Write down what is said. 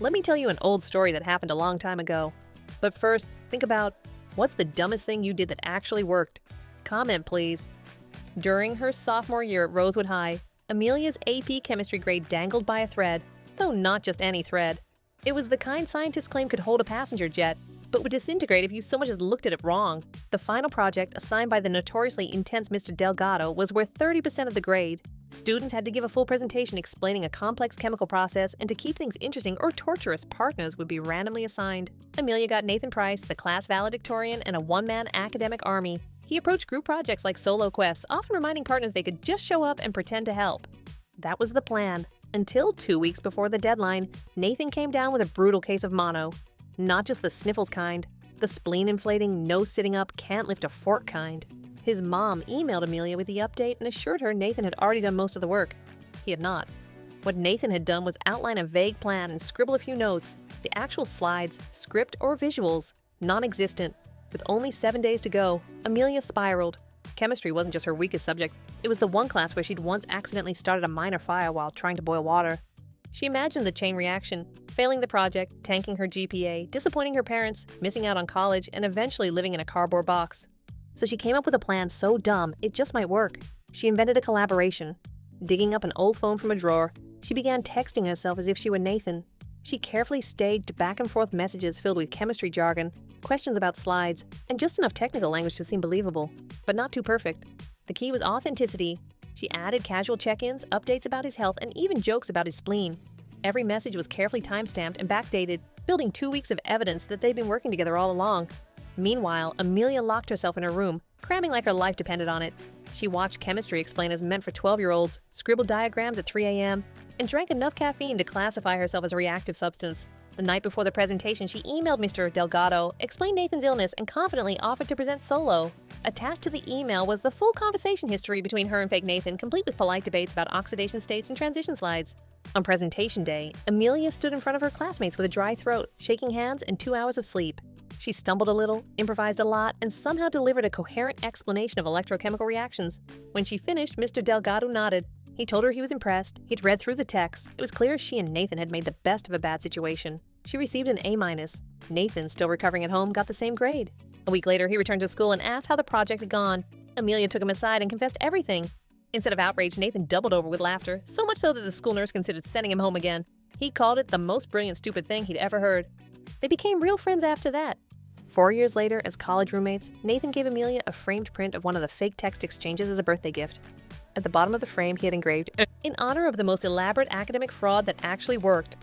Let me tell you an old story that happened a long time ago. But first, think about what's the dumbest thing you did that actually worked? Comment, please. During her sophomore year at Rosewood High, Amelia's AP chemistry grade dangled by a thread, though not just any thread. It was the kind scientists claim could hold a passenger jet, but would disintegrate if you so much as looked at it wrong. The final project, assigned by the notoriously intense Mr. Delgado, was worth 30% of the grade. Students had to give a full presentation explaining a complex chemical process, and to keep things interesting or torturous, partners would be randomly assigned. Amelia got Nathan Price, the class valedictorian, and a one-man academic army. He approached group projects like solo quests, often reminding partners they could just show up and pretend to help. That was the plan. Until 2 weeks before the deadline, Nathan came down with a brutal case of mono. Not just the sniffles kind, the spleen-inflating, no-sitting-up, can't-lift-a-fork kind. His mom emailed Amelia with the update and assured her Nathan had already done most of the work. He had not. What Nathan had done was outline a vague plan and scribble a few notes. The actual slides, script, or visuals, non-existent. With only 7 days to go, Amelia spiraled. Chemistry wasn't just her weakest subject. It was the one class where she'd once accidentally started a minor fire while trying to boil water. She imagined the chain reaction, failing the project, tanking her GPA, disappointing her parents, missing out on college, and eventually living in a cardboard box. So she came up with a plan so dumb it just might work. She invented a collaboration. Digging up an old phone from a drawer, she began texting herself as if she were Nathan. She carefully staged back-and-forth messages filled with chemistry jargon, questions about slides, and just enough technical language to seem believable, but not too perfect. The key was authenticity. She added casual check-ins, updates about his health, and even jokes about his spleen. Every message was carefully time-stamped and backdated, building 2 weeks of evidence that they'd been working together all along. Meanwhile, Amelia locked herself in her room, cramming like her life depended on it. She watched chemistry explainers meant for 12-year-olds, scribbled diagrams at 3 a.m., and drank enough caffeine to classify herself as a reactive substance. The night before the presentation, she emailed Mr. Delgado, explained Nathan's illness, and confidently offered to present solo. Attached to the email was the full conversation history between her and fake Nathan, complete with polite debates about oxidation states and transition slides. On presentation day, Amelia stood in front of her classmates with a dry throat, shaking hands, and 2 hours of sleep. She stumbled a little, improvised a lot, and somehow delivered a coherent explanation of electrochemical reactions. When she finished, Mr. Delgado nodded. He told her he was impressed. He'd read through the text. It was clear she and Nathan had made the best of a bad situation. She received an A-. Nathan, still recovering at home, got the same grade. A week later, he returned to school and asked how the project had gone. Amelia took him aside and confessed everything. Instead of outrage, Nathan doubled over with laughter, so much so that the school nurse considered sending him home again. He called it the most brilliant stupid thing he'd ever heard. They became real friends after that. 4 years later, as college roommates, Nathan gave Amelia a framed print of one of the fake text exchanges as a birthday gift. At the bottom of the frame, he had engraved, "In honor of the most elaborate academic fraud that actually worked,